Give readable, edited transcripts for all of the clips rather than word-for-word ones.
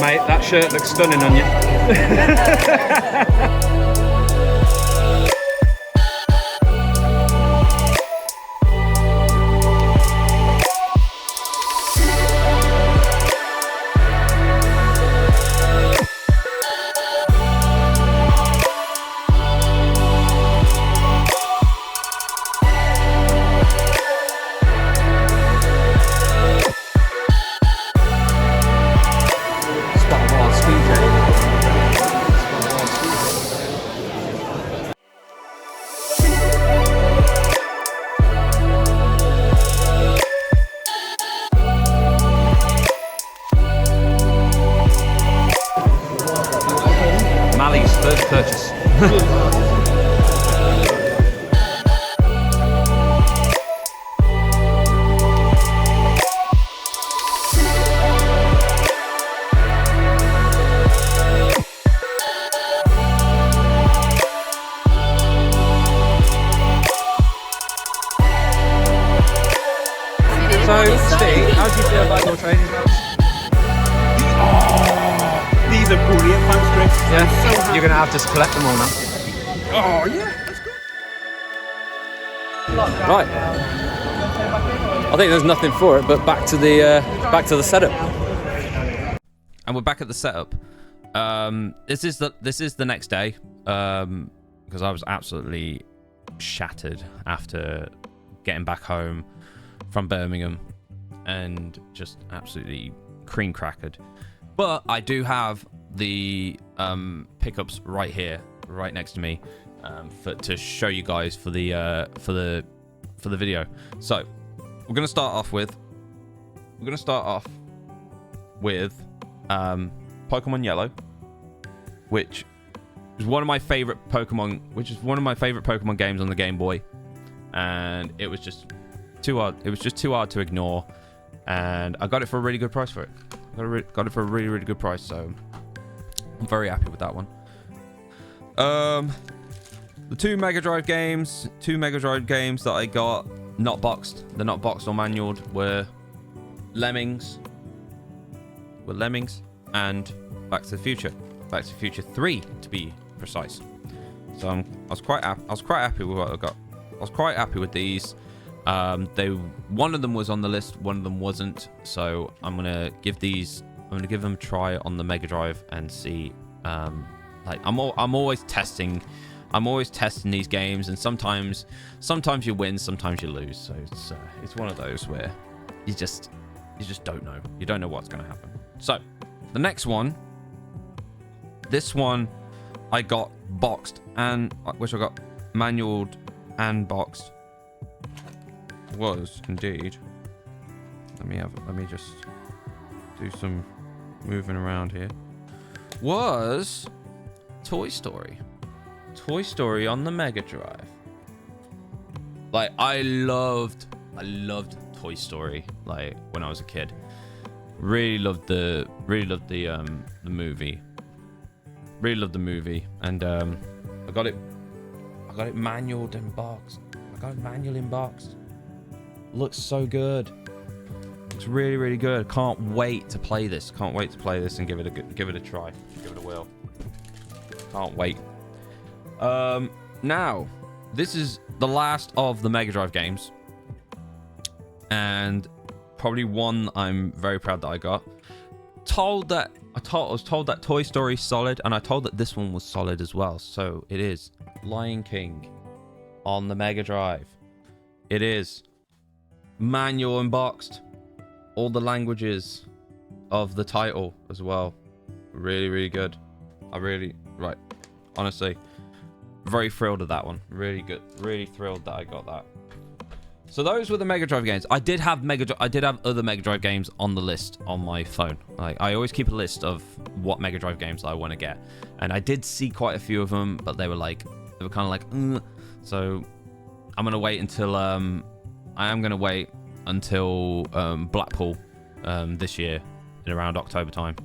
mate. That shirt looks stunning on you. First purchase. So, Steve, how do you feel about your training belts? These are brilliant, thanks Chris. Yeah, so you're going to have to collect them all now. Oh yeah, that's good. Right. I think there's nothing for it, but back to the setup. And we're back at the setup. This is the next day. Because I was absolutely shattered after getting back home from Birmingham and just absolutely cream crackered. But I do have the pickups right here, right next to me, to show you guys for the video. So we're gonna start off with Pokemon Yellow, which is one of my favorite Pokemon games on the Game Boy, and it was just too hard. It was just too hard to ignore, and I got it for a really good price for it. Got it for a really, really good price, so I'm very happy with that one. The two Mega Drive games that I got not boxed, they're not boxed or manualed, were Lemmings and Back to the Future 3 to be precise. So I was quite happy with what I got. I was quite happy with these. One of them was on the list, one of them wasn't, so I'm gonna give them a try on the Mega Drive and see. Like I'm always testing these games, and sometimes you win, sometimes you lose. So it's one of those where you just don't know. You don't know what's gonna happen. So the next one, this one I got boxed, and which I got manualed and boxed. Was indeed. Let me just do some moving around here. Was Toy Story on the Mega Drive. Like I loved Toy Story like when I was a kid. Really loved the movie. Really loved the movie, and I got it manualed and boxed. Looks so good. Looks really, really good. Can't wait to play this. And give it a try. Give it a whirl. Can't wait. Now, this is the last of the Mega Drive games, and probably one I'm very proud that I got. I was told that Toy Story's solid, and I told that this one was solid as well. So it is Lion King on the Mega Drive. It is manual and boxed, all the languages of the title as well. Really, really good. Honestly, very thrilled with that one. Really good. Really thrilled that I got that. So those were the Mega Drive games. I did have other Mega Drive games on the list on my phone. Like I always keep a list of what Mega Drive games I want to get, and I did see quite a few of them, but they were kind of like. So I'm gonna wait until Blackpool this year in around October time.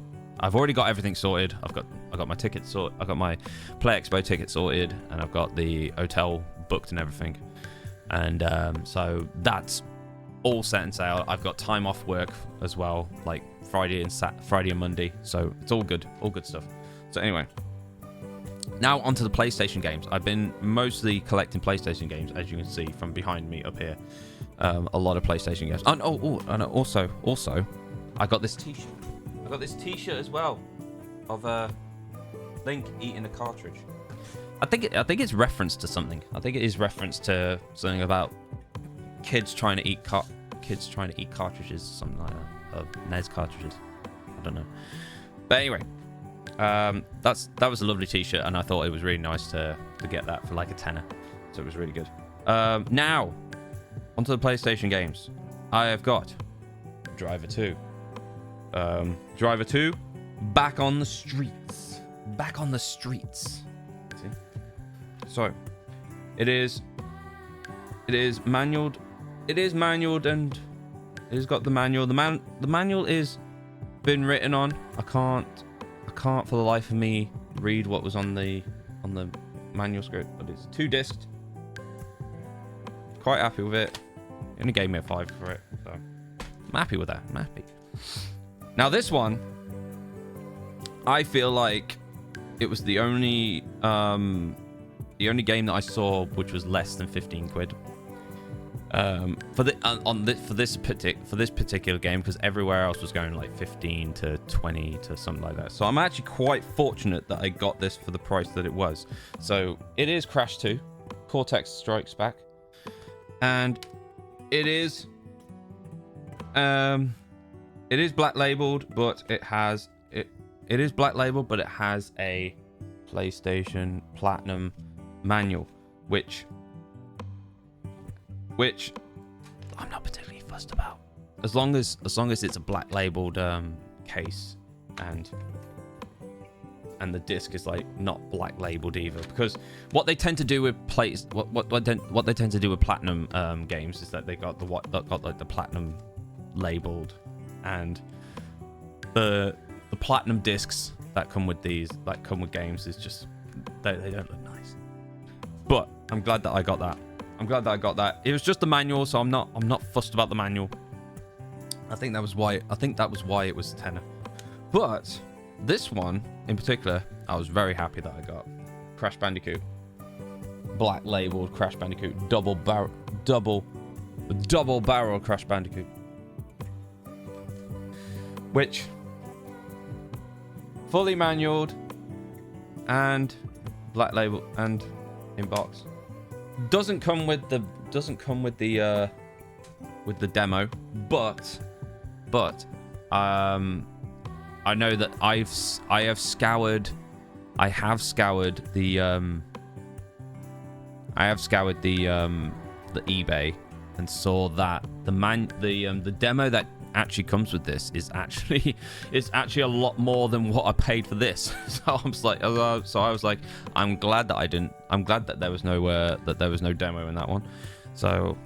I've already got everything sorted. I got my tickets sorted. I got my Play Expo ticket sorted, and I've got the hotel booked and everything. And so that's all set and sail. I've got time off work as well, like Friday and Monday, so it's all good stuff. So anyway, now onto the PlayStation games. I've been mostly collecting PlayStation games, as you can see from behind me up here. A lot of PlayStation games. And also, I got this T-shirt. I got this T-shirt as well of Link eating a cartridge. I think it's reference to something. I think it is reference to something about kids trying to eat cartridges, something like that, of NES cartridges. I don't know. But anyway, that was a lovely T-shirt, and I thought it was really nice to get that for like a tenner. So it was really good. Now, onto the PlayStation games. I have got Driver 2. Driver 2, back on the streets. Back on the streets. See? So, it is manualed. It is manualed, and it has got the manual. The manual is been written on. I can't for the life of me read what was on the manuscript, but it's 2 discs. Quite happy with it. It only gave me a 5 for it, so I'm happy with that. I'm happy. Now this one, I feel like it was the only game that I saw which was less than 15 quid. For this particular game, because everywhere else was going like 15 to 20 to something like that. So I'm actually quite fortunate that I got this for the price that it was. So it is Crash 2, Cortex Strikes Back, and it is black labeled, but it has a PlayStation Platinum manual, which I'm not particularly fussed about, as long as it's a black labeled case, and the disc is like not black labeled either, because what they tend to do with what they tend to do with platinum games is that they got like the platinum labeled, and the platinum discs that come with games is just they don't look nice. But I'm glad that I got that. It was just the manual, so I'm not fussed about the manual. I think that was why it was tenner. But this one in particular, I was very happy that I got. Crash Bandicoot, black labeled Crash Bandicoot, double barrel Crash Bandicoot, which fully manualed and black label and in box. Doesn't come with the demo, but I know that I have scoured the eBay and saw that the demo that actually comes with this is actually a lot more than what I paid for this. So I was like, I'm glad that there was no demo in that one. So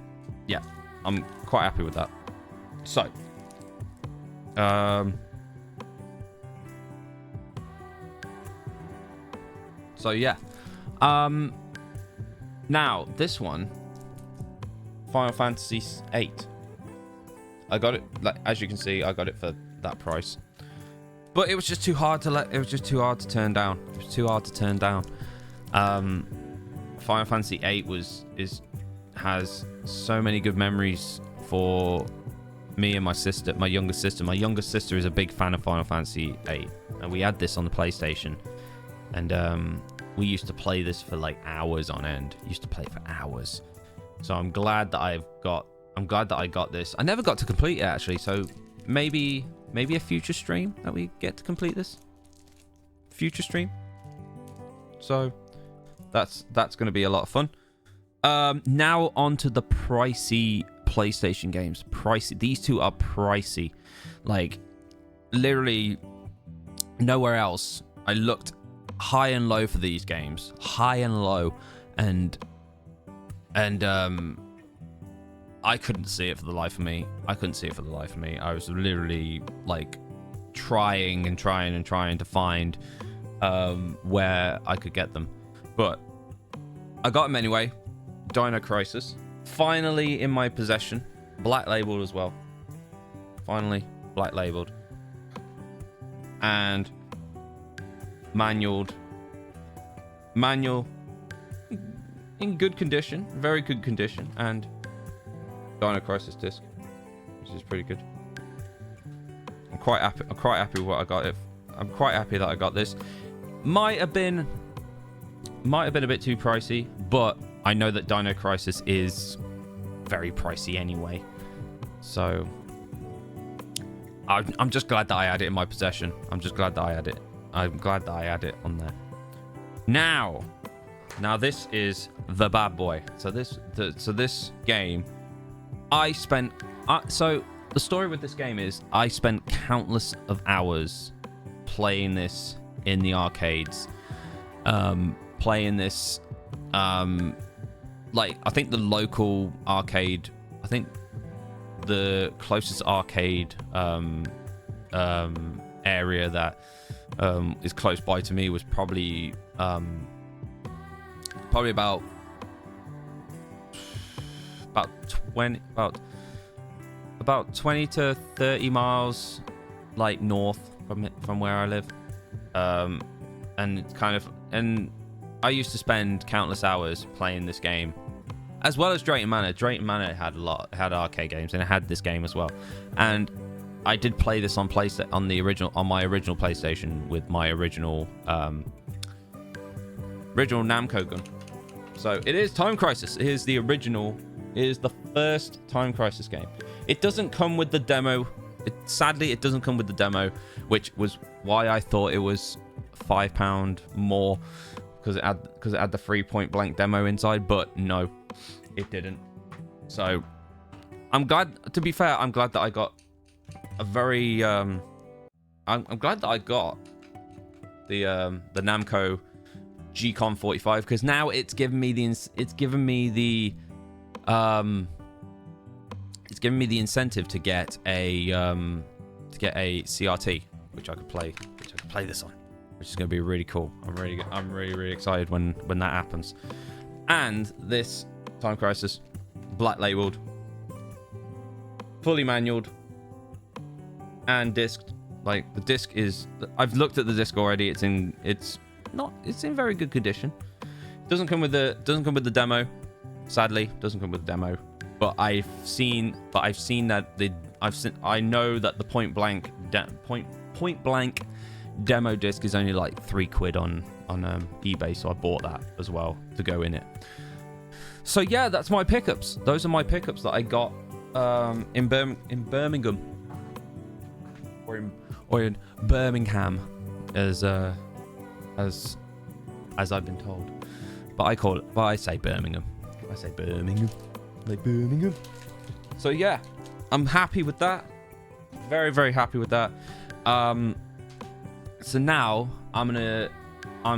yeah, I'm quite happy with that. So yeah, now this one, Final Fantasy VIII. I got it, like, as you can see, I got it for that price, but it was just too hard to turn down. It was too hard to turn down. Final Fantasy VIII has so many good memories for me and my sister, my younger sister. My younger sister is a big fan of Final Fantasy VIII, and we had this on the PlayStation, and we used to play this for like hours on end. Used to play for hours. So I'm glad that I got this. I never got to complete it actually, so maybe a future stream that we get to complete this. Future stream. So that's going to be a lot of fun. Now on to the pricey PlayStation games. Pricey. These two are pricey. Like literally nowhere else. I looked high and low for these games. High and low, and I couldn't see it for the life of me. I was literally like trying to find where I could get them. But I got them anyway. Dino Crisis. Finally in my possession. Black labeled as well. Finally, black labeled. and manual in good condition, very good condition, and Dino Crisis disc, which is pretty good. I'm quite happy with what I got. I'm quite happy that I got this. Might have been a bit too pricey, but I know that Dino Crisis is very pricey anyway, so I'm just glad that I had it in my possession. I'm glad that I had it on there. Now this is the bad boy. So this game, so the story with this game is I spent countless of hours playing this in the arcades, playing this, like, I think the local arcade, I think the closest arcade area that is close by to me was probably about 20 to 30 miles like north from where I live, and it's kind of, and I used to spend countless hours playing this game, as well as Drayton Manor. Drayton Manor had arcade games, and it had this game as well. And I did play this on my original PlayStation with my original Namco gun. So it is Time Crisis. It is the original. It is the first Time Crisis game. It doesn't come with the demo. Sadly, it doesn't come with the demo, which was why I thought it was £5 more, because it had the free point blank demo inside. But no, it didn't. So I'm glad. To be fair, I'm glad that I got a very. I'm glad that I got the Namco G-Con 45, because now it's given me the incentive to get a CRT, which I could play this on, which is going to be really cool. I'm really excited when that happens. And this Time Crisis, black labeled, fully manualed, and disced. Like, the disc is, I've looked at the disc already. It's in very good condition. Doesn't come with the demo. Sadly, doesn't come with the demo. But I know that the point blank demo disc is only like £3 on eBay, so I bought that as well to go in it. So yeah, that's my pickups. Those are my pickups that I got in Birmingham, or in Birmingham, as I've been told. But I say Birmingham. Like Birmingham. So yeah, I'm happy with that. Very, very happy with that. So now I'm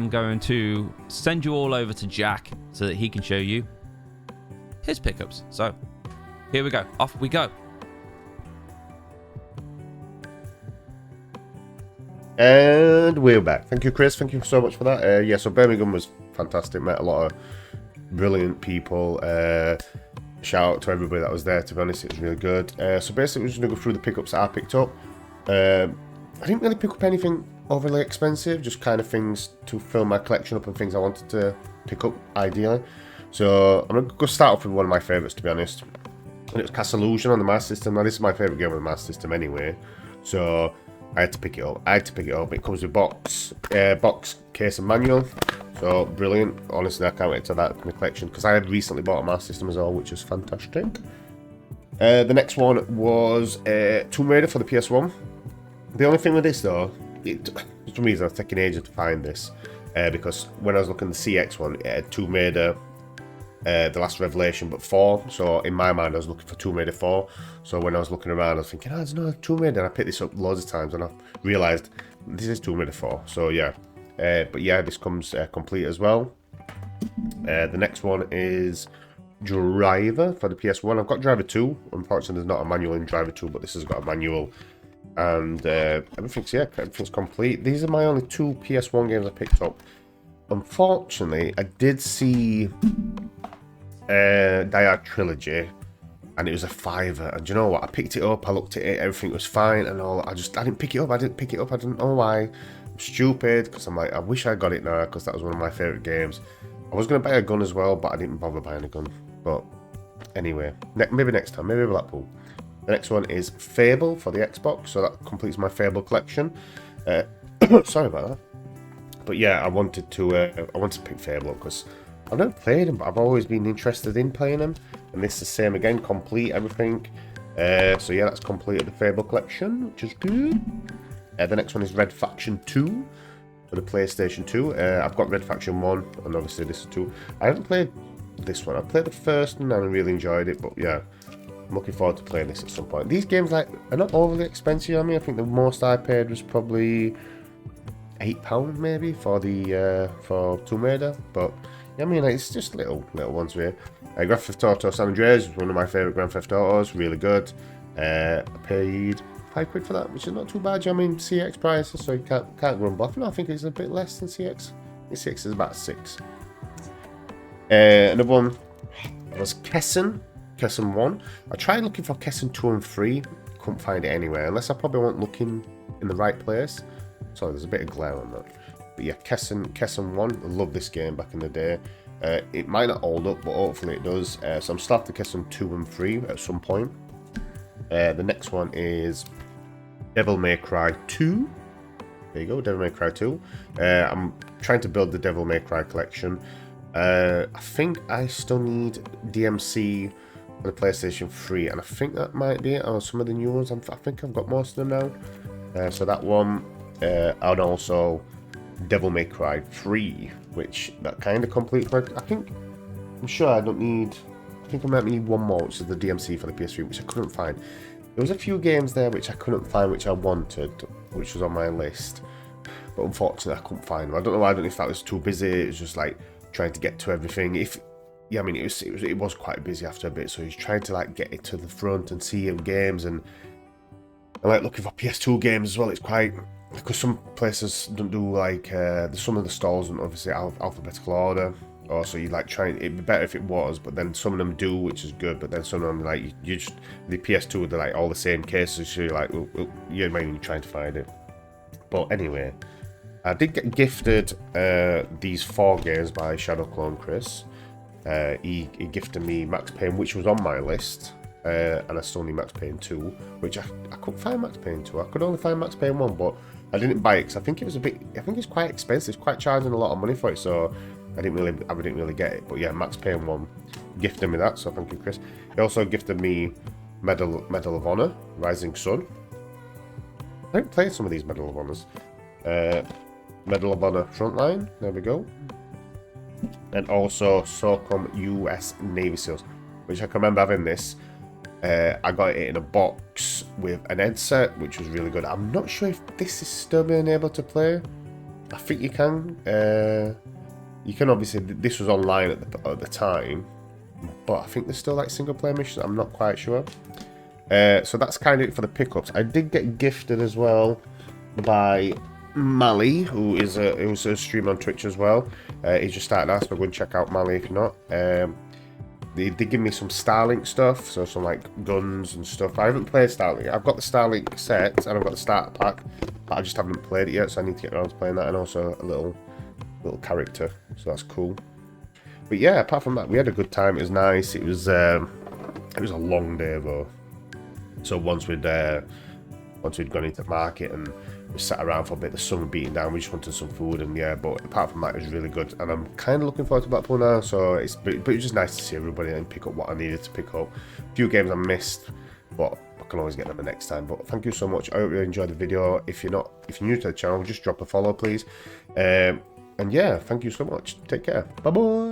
going to send you all over to Jack so that he can show you his pickups. So here we go. Off we go. And we're back. Thank you, Chris. Thank you so much for that. Yeah, so Birmingham was fantastic. Met a lot of brilliant people. Shout out to everybody that was there, to be honest. It was really good. So basically, we're just going to go through the pickups that I picked up. I didn't really pick up anything overly expensive, just kind of things to fill my collection up and things I wanted to pick up, ideally. So I'm going to go start off with one of my favourites, to be honest. And it was Castle Illusion on the Master System. Now, this is my favourite game on the Master System anyway. So I had to pick it up. It comes with box, case and manual. So brilliant. Honestly, I can't wait to that in the collection, because I had recently bought a Master System as well, which is fantastic. The next one was Tomb Raider for the PS1. The only thing with this though, for some reason I was taking ages to find this, because when I was looking at the CX one, it had Tomb Raider, The Last Revelation, but 4. So in my mind, I was looking for Tomb Raider 4. So when I was looking around, I was thinking, there's no Tomb Raider. And I picked this up loads of times, and I realised this is Tomb Raider 4. So yeah, but yeah, this comes complete as well. The next one is Driver for the PS1. I've got Driver 2. Unfortunately, there's not a manual in Driver 2, but this has got a manual. And everything's complete. These are my only 2 PS1 games I picked up. Unfortunately, I did see Die Hard Trilogy and it was a £5. And do you know what? I picked it up. I looked at it. Everything was fine and all. I didn't pick it up. I didn't know why. I'm stupid because I'm like, I wish I got it now because that was one of my favourite games. I was going to buy a gun as well, but I didn't bother buying a gun. But anyway, maybe next time. Maybe Blackpool. The next one is Fable for the Xbox, so that completes my Fable collection. Sorry about that. But yeah, I wanted to pick Fable up because I've never played them, but I've always been interested in playing them. And this is the same again, complete everything. So yeah, that's completed the Fable collection, which is good. The next one is Red Faction 2 for the PlayStation 2. I've got Red Faction 1, and obviously this is 2. I haven't played this one. I played the first one and I really enjoyed it, but yeah, I'm looking forward to playing this at some point. These games are not overly expensive. I mean, I think the most I paid was probably £8 maybe for the for Tomb Raider, but yeah, I mean, it's just little ones here. Grand Theft Auto San Andreas is one of my favourite Grand Theft Autos, really good. I paid £5 for that, which is not too bad. I mean, CX prices, so you can't grumble. I think it's a bit less than CX. The CX is about 6. Another one was Kessen 1. I tried looking for Kessen 2 and 3, couldn't find it anywhere, unless I probably weren't looking in the right place. Sorry, there's a bit of glare on that. But yeah, Kessen 1, I love this game back in the day. It might not hold up, but hopefully it does. So I'm starting Kessen 2 and 3 at some point. The next one is Devil May Cry 2. There you go, Devil May Cry 2. I'm trying to build the Devil May Cry collection. I think I still need DMC for the PlayStation 3, and I think that might be it. Oh, some of the new ones, I think I've got most of them now. So that one, and also Devil May Cry 3, which that kind of completes my... I'm sure I don't need... I think I might need one more, which is the DMC for the PS3, which I couldn't find. There was a few games there which I couldn't find, which I wanted, which was on my list. But unfortunately, I couldn't find them. I don't know why. I don't know if that was too busy. It was just like trying to get to everything. Yeah, I mean, it was quite busy after a bit, so he's trying to like get it to the front and see games, and like looking for PS2 games as well. It's quite... because some places don't do like some of the stalls don't obviously alphabetical order, or so you like trying. It'd be better if it was, but then some of them do, which is good. But then some of them like you just the PS2, they're like all the same cases, so you're like, well, you're mainly trying to find it. But anyway, I did get gifted these 4 games by Shadow Clone Chris. He gifted me Max Payne, which was on my list. And I still need Max Payne 2, which I couldn't find Max Payne 2. I could only find Max Payne 1, but I didn't buy it because I think it was I think it's quite expensive. It's quite charging a lot of money for it, so I didn't really get it. But yeah, Max Payne 1 gifted me that, so thank you, Chris. He also gifted me Medal of Honor, Rising Sun. I haven't played some of these Medal of Honors. Medal of Honor Frontline, there we go. And also SOCOM US Navy SEALs, which I can remember having this. I got it in a box with an headset, which was really good. I'm not sure if this is still being able to play. I think you can. You can obviously. This was online at the time, but I think there's still like single player missions. I'm not quite sure. So that's kind of it for the pickups. I did get gifted as well by Mally, who is a streamer on Twitch as well. He just started out, so go and check out Mally if you're not. They did give me some Starlink stuff, so some like guns and stuff. I haven't played Starlink. I've got the Starlink set and I've got the starter pack, but I just haven't played it yet, so I need to get around to playing that, and also a little character, so that's cool. But yeah, apart from that, we had a good time. It was nice. It was a long day though. So once we'd gone into the market and we sat around for a bit, the sun was beating down, we just wanted some food, and yeah, but apart from that, it was really good, and I'm kind of looking forward to Blackpool now, so but it was just nice to see everybody and pick up what I needed to pick up. A few games I missed, but I can always get them the next time. But thank you so much. I hope you enjoyed the video. If you're new to the channel, just drop a follow, please. And yeah, thank you so much. Take care. Bye bye.